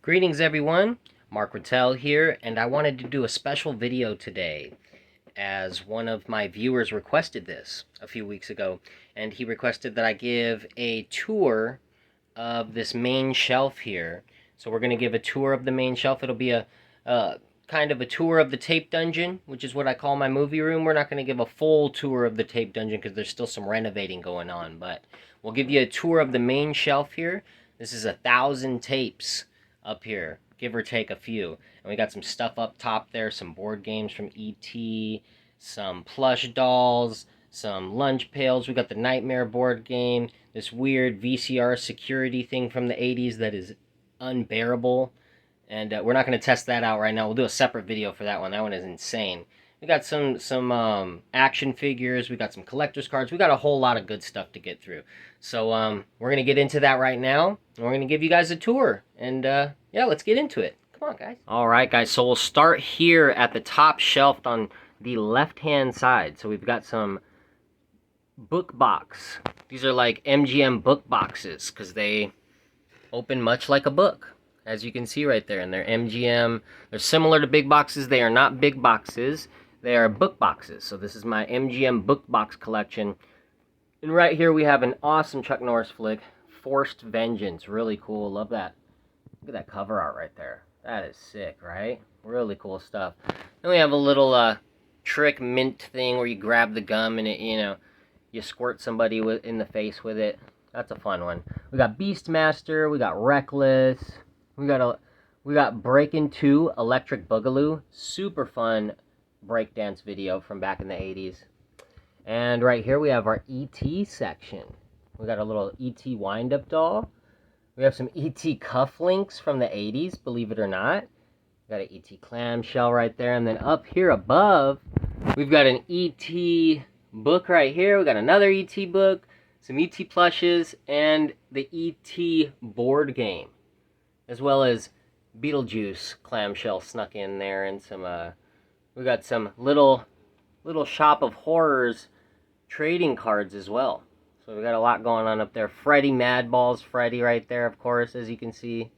Greetings everyone, Mark Rattel here, and I wanted to do a special video today as one of my viewers requested this a few weeks ago, and he requested that I give a tour of this main shelf here. So we're going to give a tour of the main shelf. It'll be a kind of a tour of the tape dungeon, which is what I call my movie room. We're not going to give a full tour of the tape dungeon because there's still some renovating going on, but we'll give you a tour of the main shelf here. This is 1,000 tapes up here, give or take a few. And we got some stuff up top there, some board games from E.T., some plush dolls, some lunch pails. We got the Nightmare board game, this weird VCR security thing from the 80s that is unbearable. And we're not going to test that out right now. We'll do a separate video for that one. That one is insane. We got some action figures. We got some collector's cards. We got a whole lot of good stuff to get through. So we're going to get into that right now. And we're going to give you guys a tour. And yeah, let's get into it. Come on, guys. All right, guys. So we'll start here at the top shelf on the left-hand side. So we've got some book box. These are like MGM book boxes because they open much like a book. As you can see right there, and they're MGM. They're similar to big boxes. They are not big boxes. They are book boxes. So this is my MGM book box collection. And right here we have an awesome Chuck Norris flick, Forced Vengeance. Really cool. Love that. Look at that cover art right there. That is sick, right? Really cool stuff. Then we have a little trick mint thing where you grab the gum and it, you squirt somebody in the face with it. That's a fun one. We got Beastmaster. We got Reckless. We got Breakin' 2 Electric Boogaloo. Super fun breakdance video from back in the 80s. And right here we have our E.T. section. We got a little E.T. wind-up doll. We have some E.T. cufflinks from the 80s, believe it or not. We got an E.T. clamshell right there. And then up here above, we've got an E.T. book right here. We got another E.T. book, some E.T. plushes, and the E.T. board game, as well as Beetlejuice clamshell snuck in there, and some we got some little Shop of Horrors trading cards as well. So we got a lot going on up there. Freddy Madball's Freddy right there, of course, as you can see.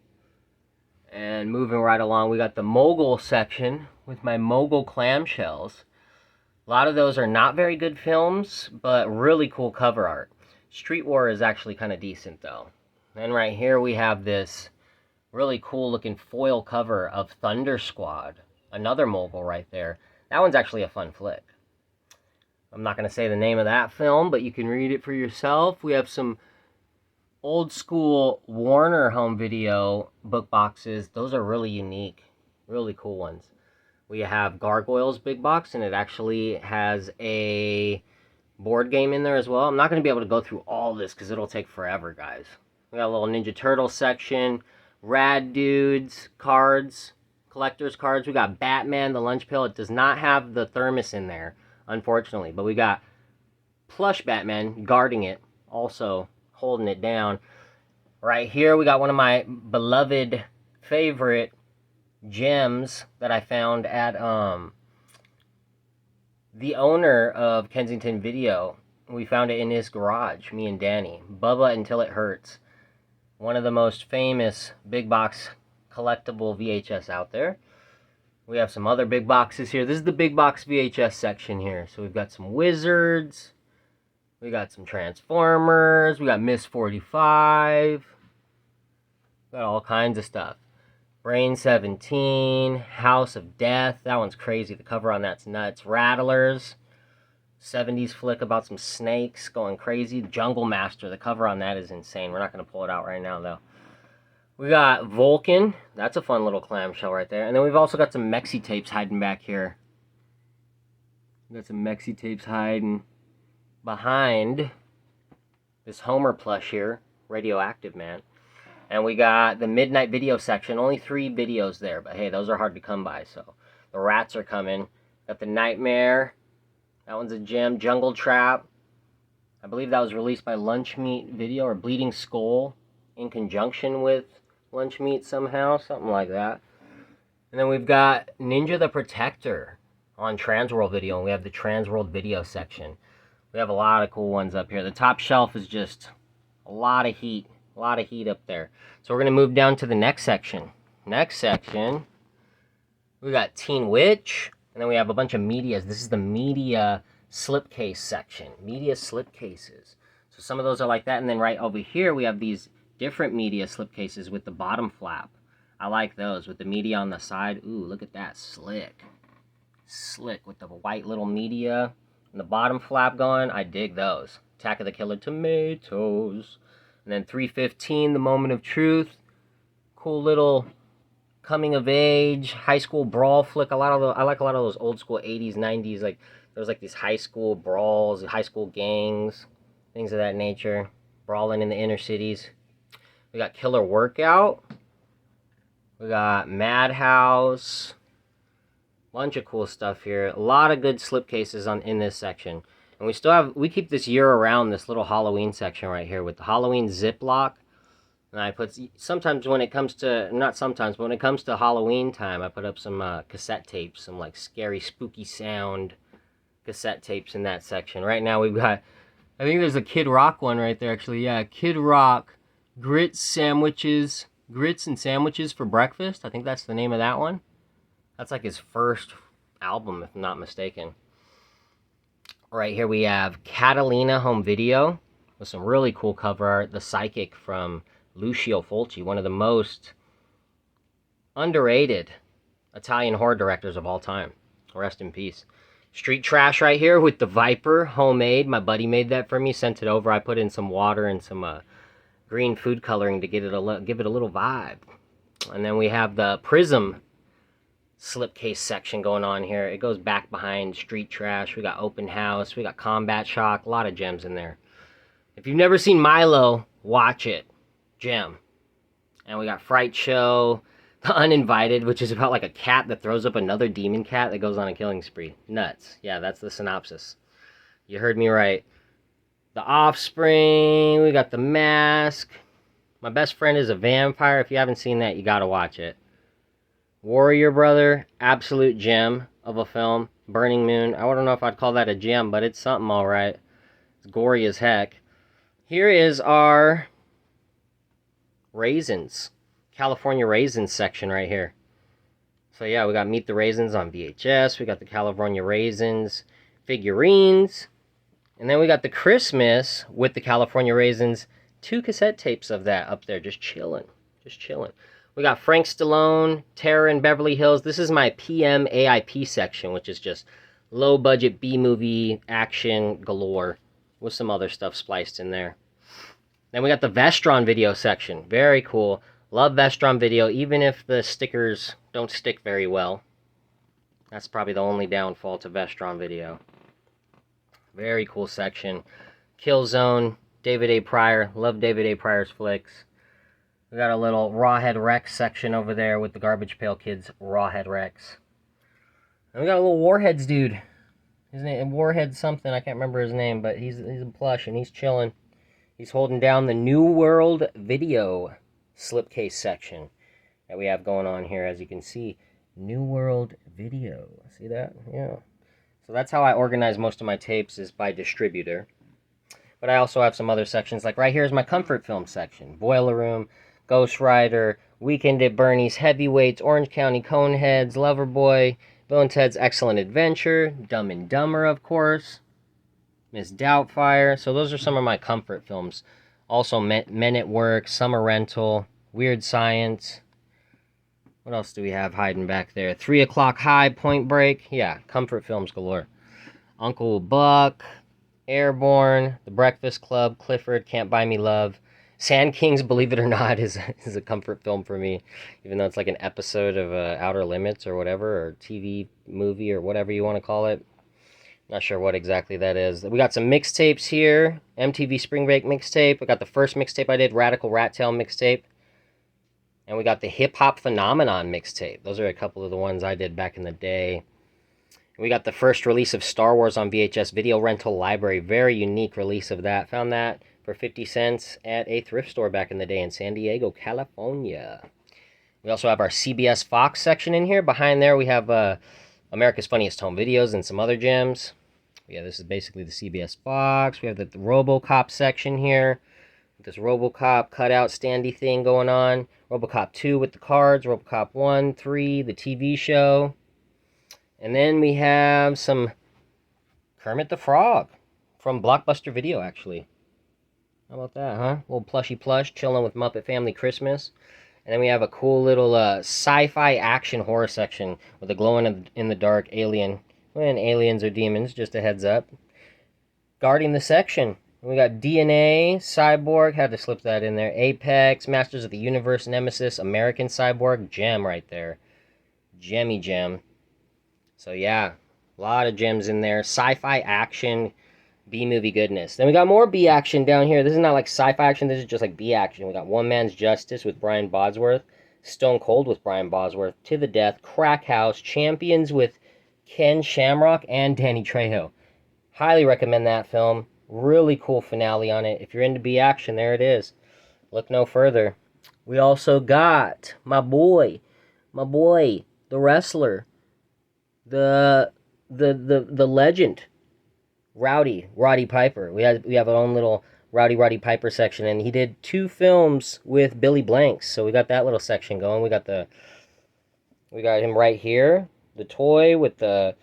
And moving right along, we got the Mogul section with my Mogul clamshells. A lot of those are not very good films, but really cool cover art. Street War is actually kind of decent though. And right here we have this really cool looking foil cover of Thunder Squad. Another Mogul right there. That one's actually a fun flick. I'm not going to say the name of that film, but you can read it for yourself. We have some old school Warner home video book boxes. Those are really unique. Really cool ones. We have Gargoyles big box, and it actually has a board game in there as well. I'm not going to be able to go through all this because it'll take forever, guys. We got a little Ninja Turtle section. Rad Dudes cards, collector's cards. We got Batman, the lunch pail. It does not have the thermos in there, unfortunately. But we got plush Batman guarding it, also holding it down. Right here, we got one of my beloved favorite gems that I found at the owner of Kensington Video. We found it in his garage, me and Danny. Bubba Until It Hurts. One of the most famous big box collectible VHS out there. We have some other big boxes here. This is the big box VHS section here. So we've got some Wizards. We got some Transformers. We got Miss 45. Got all kinds of stuff. Brain 17. House of Death. That one's crazy. The cover on that's nuts. Rattlers. 70s flick about some snakes going crazy. Jungle Master, the cover on that is insane. We're not going to pull it out right now, though. We got Vulcan. That's a fun little clamshell right there. And then we've also got some Mexi tapes hiding back here. We got some Mexi tapes hiding behind this Homer plush here. Radioactive Man. And we got the Midnight Video section. Only 3 videos there, but hey, those are hard to come by, so the rats are coming. Got the Nightmare. That one's a gem. Jungle Trap. I believe that was released by Lunch Meat Video or Bleeding Skull in conjunction with Lunch Meat somehow. Something like that. And then we've got Ninja the Protector on Transworld Video. And we have the Transworld Video section. We have a lot of cool ones up here. The top shelf is just a lot of heat. A lot of heat up there. So we're going to move down to the next section. next section, we got Teen Witch, and then we have a bunch of medias. This is the media slipcase section. Media slipcases. So some of those are like that, and then right over here we have these different media slipcases with the bottom flap. I like those with the media on the side. Ooh, look at that, slick. Slick with the white little media and the bottom flap going. I dig those. Attack of the Killer Tomatoes. And then 315, The Moment of Truth. Cool little coming of age, high school brawl flick. I like a lot of those old school 80s, 90s. Like there was like these high school brawls, high school gangs, things of that nature. Brawling in the inner cities. We got Killer Workout. We got Madhouse. Bunch of cool stuff here. A lot of good slipcases in this section. And we keep this year around, this little Halloween section right here with the Halloween Ziploc. And I put, sometimes when it comes to, not sometimes, but when it comes to Halloween time, I put up some cassette tapes, some like scary, spooky sound cassette tapes in that section. Right now we've got, I think there's a Kid Rock one right there actually. Yeah, Kid Rock, Grits and Sandwiches for Breakfast. I think that's the name of that one. That's like his first album, if I'm not mistaken. Right here we have Catalina Home Video with some really cool cover art. The Psychic from Lucio Fulci, one of the most underrated Italian horror directors of all time. Rest in peace. Street Trash right here with the Viper, homemade. My buddy made that for me, sent it over. I put in some water and some green food coloring to give it a little vibe. And then we have the Prism slipcase section going on here. It goes back behind Street Trash. We got Open House. We got Combat Shock. A lot of gems in there. If you've never seen Milo, watch it. Gem. And we got Fright Show. The Uninvited, which is about like a cat that throws up another demon cat that goes on a killing spree. Nuts. Yeah, that's the synopsis. You heard me right. The Offspring. We got The Mask. My Best Friend is a Vampire. If you haven't seen that, you gotta watch it. Warrior Brother, absolute gem of a film. Burning Moon, I don't know if I'd call that a gem, but it's something alright. It's gory as heck. Here is our Raisins. California Raisins section right here. So yeah, we got Meet the Raisins on VHS. We got the California Raisins figurines. And then we got the Christmas with the California Raisins. 2 cassette tapes of that up there, just chilling. Just chilling. We got Frank Stallone, Terror in Beverly Hills. This is my PM AIP section, which is just low-budget B-movie action galore with some other stuff spliced in there. Then we got the Vestron video section. Very cool. Love Vestron video, even if the stickers don't stick very well. That's probably the only downfall to Vestron video. Very cool section. Killzone, David A. Pryor. Love David A. Pryor's flicks. We got a little Rawhead Rex section over there with the Garbage Pail Kids Rawhead Rex. And we got a little Warheads dude. His name, Warhead something, I can't remember his name, but he's a plush and he's chilling. He's holding down the New World Video slipcase section that we have going on here. As you can see, New World Video. See that? Yeah. So that's how I organize most of my tapes, is by distributor. But I also have some other sections. Like right here is my comfort film section. Boiler Room, Ghost Rider, Weekend at Bernie's, Heavyweights, Orange County Coneheads, Loverboy, Bill and Ted's Excellent Adventure, Dumb and Dumber, of course, Miss Doubtfire. So those are some of my comfort films. Also Men at Work, Summer Rental, Weird Science. What else do we have hiding back there? 3 O'Clock High, Point Break. Yeah, comfort films galore. Uncle Buck, Airborne, The Breakfast Club, Clifford, Can't Buy Me Love. Sand Kings, believe it or not, is a comfort film for me. Even though it's like an episode of Outer Limits or whatever, or TV movie or whatever you want to call it. Not sure what exactly that is. We got some mixtapes here. MTV Spring Break mixtape. We got the first mixtape I did, Radical Rat Tail mixtape. And we got the Hip Hop Phenomenon mixtape. Those are a couple of the ones I did back in the day. We got the first release of Star Wars on VHS Video Rental Library. Very unique release of that. Found that for 50 cents at a thrift store back in the day in San Diego, California. We also have our CBS Fox section in here. Behind there we have America's Funniest Home Videos and some other gems. Yeah, this is basically the CBS Fox. We have the RoboCop section here. This RoboCop cutout standy thing going on. RoboCop 2 with the cards. RoboCop 1, 3, the TV show. And then we have some Kermit the Frog from Blockbuster Video, actually. How about that, huh? Little plushy plush chilling with Muppet Family Christmas. And then we have a cool little sci-fi action horror section with a glow-in-the-dark alien. And aliens or demons, just a heads up. Guarding the section. We got DNA, Cyborg, had to slip that in there. Apex, Masters of the Universe, Nemesis, American Cyborg, gem right there. Gemmy gem. So yeah, a lot of gems in there. Sci-fi action, B-movie goodness. Then we got more B action down here. This is not like sci-fi action, this is just like B action. We got One Man's Justice with Brian Bosworth. Stone Cold with Brian Bosworth. To the Death, Crack House, Champions with Ken Shamrock and Danny Trejo. Highly recommend that film. Really cool finale on it. If you're into B action, there it is. Look no further. We also got my boy, the wrestler, the legend, Roddy Piper. We have our own little Roddy Piper section, and he did 2 films with Billy Blanks. So we got that little section going. We got him right here, the toy with the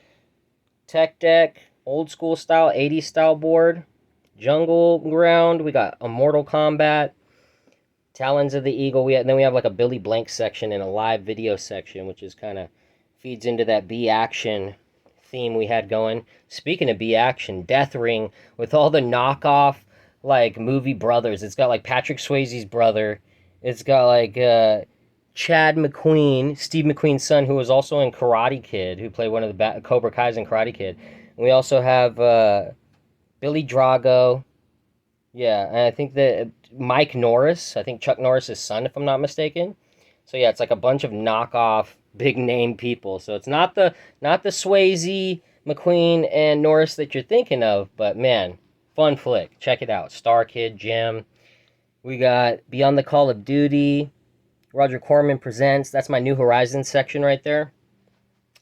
tech deck, old school style, 80s style board. Jungle Ground, we got a Mortal Kombat, Talons of the Eagle, then we have like a Billy Blank section and a live video section, which is kind of feeds into that B action theme we had going. Speaking of B action, Death Ring with all the knockoff like movie brothers. It's got like Patrick Swayze's brother. It's got like Chad McQueen, Steve McQueen's son, who was also in Karate Kid, who played one of the Cobra Kai's in Karate Kid. And we also have Billy Drago. Yeah, and I think that Mike Norris, I think Chuck Norris's son, if I'm not mistaken. So yeah, it's like a bunch of knockoff big name people. So it's not the Swayze, McQueen, and Norris that you're thinking of, but man, fun flick. Check it out. Star Kid, Jim. We got Beyond the Call of Duty. Roger Corman Presents. That's my New Horizons section right there.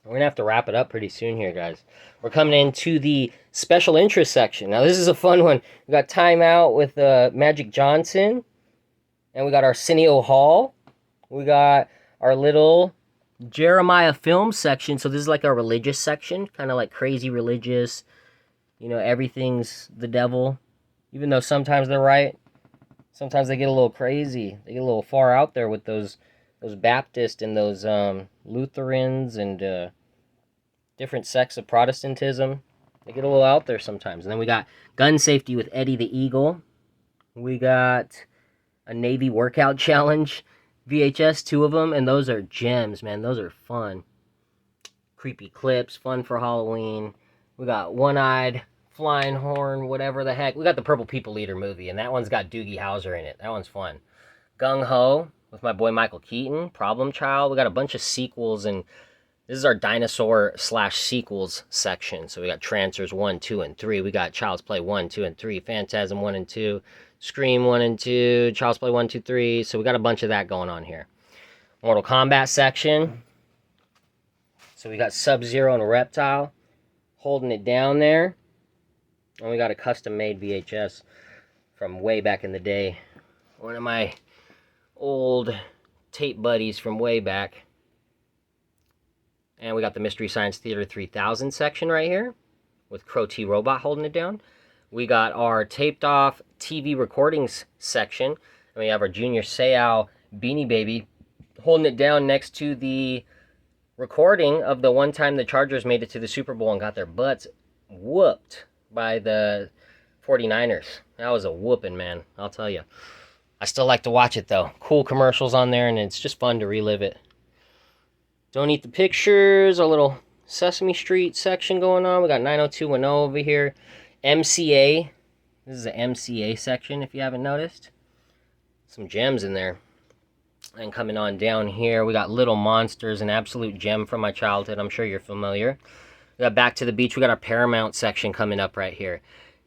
We're going to have to wrap it up pretty soon here, guys. We're coming into the special interest section. Now, this is a fun one. We got Time Out with Magic Johnson. And we got Arsenio Hall. We got our little Jeremiah film section. So this is like our religious section. Kind of like crazy religious. You know, everything's the devil. Even though sometimes they're right. Sometimes they get a little crazy. They get a little far out there with those Baptists and those Lutherans and different sects of Protestantism. They get a little out there sometimes. And then we got Gun Safety with Eddie the Eagle. We got a Navy Workout Challenge. VHS, 2 of them. And those are gems, man. Those are fun. Creepy clips. Fun for Halloween. We got One-Eyed Flying Horn, whatever the heck. We got the Purple People Eater movie. And that one's got Doogie Howser in it. That one's fun. Gung Ho with my boy Michael Keaton. Problem Child. We got a bunch of sequels, and this is our dinosaur/sequels section. So we got Trancers 1, 2, and 3. We got Child's Play 1, 2, and 3. Phantasm 1 and 2. Scream 1 and 2. Child's Play 1, 2, 3. So we got a bunch of that going on here. Mortal Kombat section. So we got Sub-Zero and Reptile holding it down there. And we got a custom-made VHS from way back in the day. One of my old tape buddies from way back. And we got the Mystery Science Theater 3000 section right here with Crow T Robot holding it down. We got our taped off TV recordings section. And we have our Junior Seau Beanie Baby holding it down next to the recording of the one time the Chargers made it to the Super Bowl and got their butts whooped by the 49ers. That was a whooping, man. I'll tell you. I still like to watch it, though. Cool commercials on there, and it's just fun to relive it. Don't Eat the Pictures, a little Sesame Street section going on. We got 90210 over here. MCA. This is an MCA section, if you haven't noticed. Some gems in there. And coming on down here, we got Little Monsters, an absolute gem from my childhood. I'm sure you're familiar. We got Back to the Beach. We got our Paramount section coming up right here.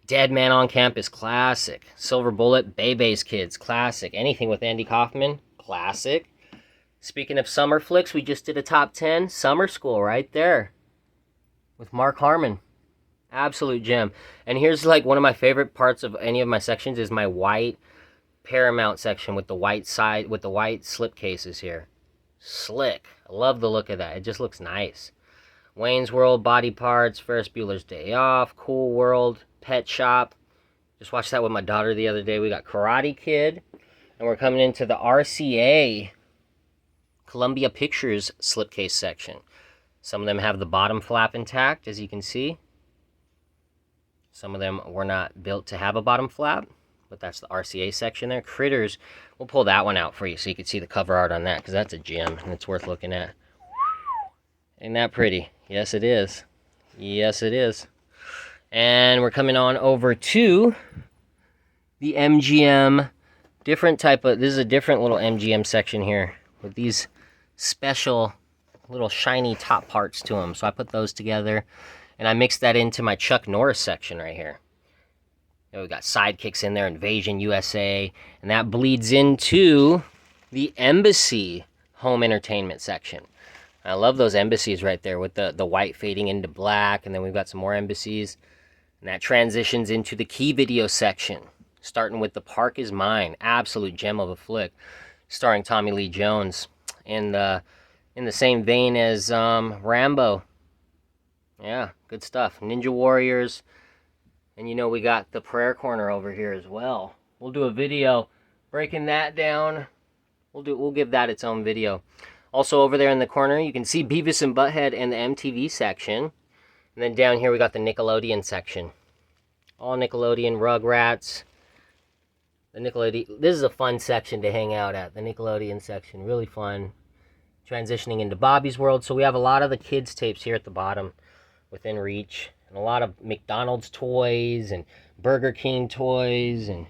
Dead Man on Campus, classic. Silver Bullet, Bebe's Kids, classic. Anything with Andy Kaufman, classic. Speaking of summer flicks, we just did a top 10. Summer School right there with Mark Harmon. Absolute gem. And here's like one of my favorite parts of any of my sections is my white Paramount section with the white side, with the white slip cases here. Slick. I love the look of that. It just looks nice. Wayne's World, Body Parts, Ferris Bueller's Day Off, Cool World, Pet Shop. Just watched that with my daughter the other day. We got Karate Kid. And we're coming into the RCA Columbia Pictures slipcase section. Some of them have the bottom flap intact, as you can see. Some of them were not built to have a bottom flap, but that's the RCA section there. Critters, we'll pull that one out for you so you can see the cover art on that, because that's a gem and it's worth looking at. Ain't that pretty? Yes, it is. Yes, it is. And we're coming on over to the MGM. Different type of, this is a different little MGM section here with these special little shiny top parts to them. So I put those together and I mixed that into my Chuck Norris section right here. We got Sidekicks in there, Invasion USA, and that bleeds into the Embassy home entertainment section. I love those embassies right there with the white fading into black, and then we've got some more embassies. And that transitions into the key video section, starting with The Park Is Mine, absolute gem of a flick, starring Tommy Lee Jones, in the same vein as Rambo. Yeah, good stuff. Ninja Warriors, and you know we got the prayer corner over here as well. We'll do a video breaking that down. We'll give that its own video. Also over there in the corner, you can see Beavis and Butthead and the MTV section. And then down here we got the Nickelodeon section. All Nickelodeon, Rugrats. The Nickelodeon, this is a fun section to hang out at, the Nickelodeon section, really fun. Transitioning into Bobby's World, so we have a lot of the kids' tapes here at the bottom, within reach. And a lot of McDonald's toys and Burger King toys, and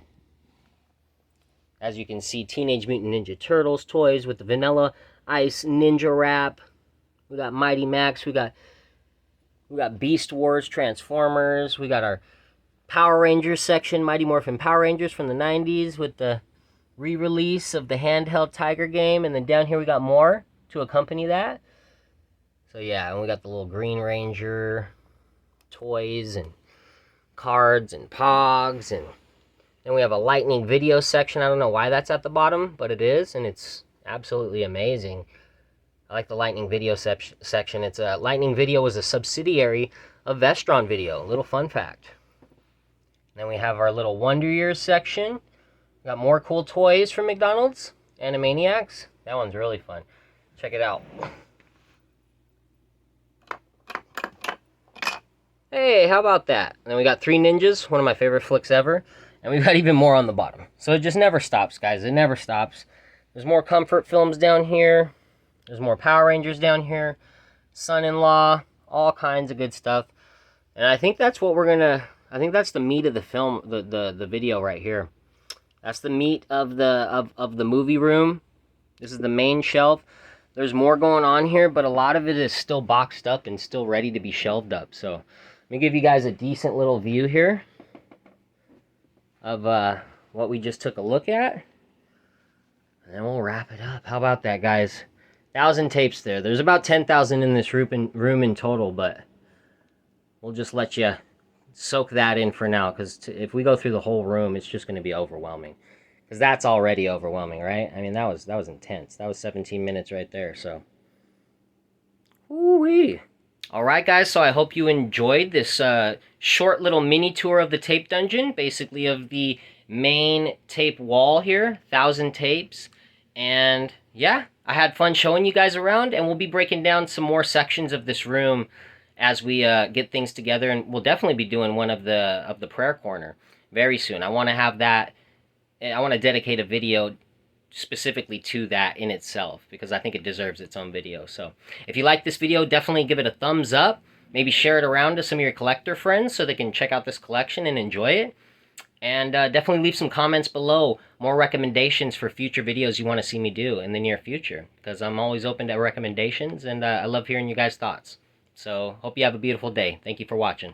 as you can see, Teenage Mutant Ninja Turtles toys with the Vanilla Ice Ninja Wrap. We got Mighty Max. We got Beast Wars, Transformers. We got our Power Rangers section, Mighty Morphin Power Rangers from the 90s with the re-release of the handheld Tiger game. And then down here we got more to accompany that. So yeah, and we got the little Green Ranger toys and cards and pogs. And then we have a Lightning video section. I don't know why that's at the bottom, but it is, and it's absolutely amazing. I like the Lightning Video section. It's Lightning Video was a subsidiary of Vestron Video. Little fun fact. Then we have our little Wonder Years section. We got more cool toys from McDonald's. Animaniacs. That one's really fun. Check it out. Hey, how about that? And then we got Three Ninjas, one of my favorite flicks ever. And we've got even more on the bottom. So it just never stops, guys. It never stops. There's more comfort films down here. There's more Power Rangers down here. Son-in-Law. All kinds of good stuff. And I think that's what we're gonna... I think that's the meat of the film, the video right here. That's the meat of the movie room. This is the main shelf. There's more going on here, but a lot of it is still boxed up and still ready to be shelved up. So let me give you guys a decent little view here of what we just took a look at. And then we'll wrap it up. How about that, guys? 1,000 tapes there. There's about 10,000 in this room in total, but we'll just let you soak that in for now, because if we go through the whole room, it's just going to be overwhelming. Because that's already overwhelming, right? I mean, that was intense. That was 17 minutes right there, so. Woo-wee. Alright, guys, so I hope you enjoyed this short little mini tour of the tape dungeon, basically of the main tape wall here, 1,000 tapes. And yeah, I had fun showing you guys around, and we'll be breaking down some more sections of this room as we get things together, and we'll definitely be doing one of the prayer corner very soon. I want to have that. I want to dedicate a video specifically to that in itself, because I think it deserves its own video. So if you like this video, definitely give it a thumbs up. Maybe share it around to some of your collector friends so they can check out this collection and enjoy it. And definitely leave some comments below, more recommendations for future videos you want to see me do in the near future, because I'm always open to recommendations, and I love hearing you guys' thoughts. So hope you have a beautiful day. Thank you for watching.